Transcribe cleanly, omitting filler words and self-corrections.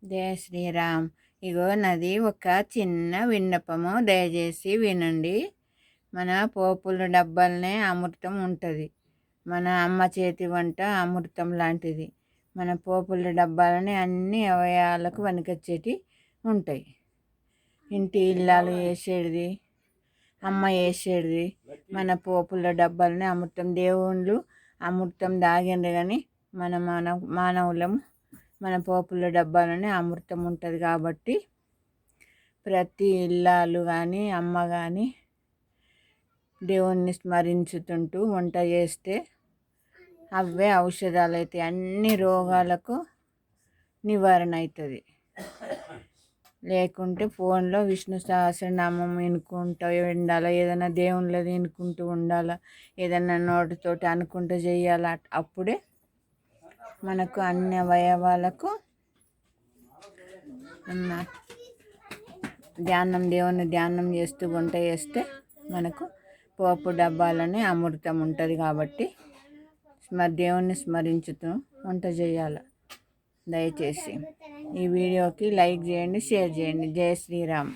జయ శ్రీరామ్. ఇగో నాది ఒక చిన్న విన్నపము, దయచేసి వినండి. మన పోపుల డబ్బాలనే అమృతం ఉంటుంది. మన అమ్మ చేతి వంట అమృతం లాంటిది. మన పోపుల డబ్బాలని అన్ని అవయవాలకు వనికొచ్చేటి ఉంటాయి. ఇంటి ఇల్లాలు వేసేది, అమ్మ వేసేది మన పోపుల డబ్బాలని అమృతం. దేవుళ్ళు అమృతం దాగిండ్రు కానీ మన మానవులం మన పోపుల డబ్బాలోనే అమృతం ఉంటుంది. కాబట్టి ప్రతి ఇల్లాలు కానీ అమ్మ కానీ దేవుణ్ణి స్మరించుతుంటూ వంట చేస్తే అవే ఔషధాలు అవుతాయి. అన్ని రోగాలకు నివారణ అవుతుంది. లేకుంటే ఫోన్లో విష్ణు సహస్రనామం వినుకుంటూ ఉండాలి, ఏదైనా దేవుళ్ళది వినుకుంటూ ఉండాలి, ఏదైనా నోటితోటి అనుకుంటూ చేయాలి. అప్పుడే మనకు అన్ని అవయవాలకు దేవుని ధ్యానం చేస్తూ వంట చేస్తే మనకు పోపు డబ్బాలని అమృతం ఉంటుంది. కాబట్టి దేవుణ్ణి స్మరించుతూ వంట చేయాలి. దయచేసి ఈ వీడియోకి లైక్ చేయండి, షేర్ చేయండి. జయ శ్రీరామ్.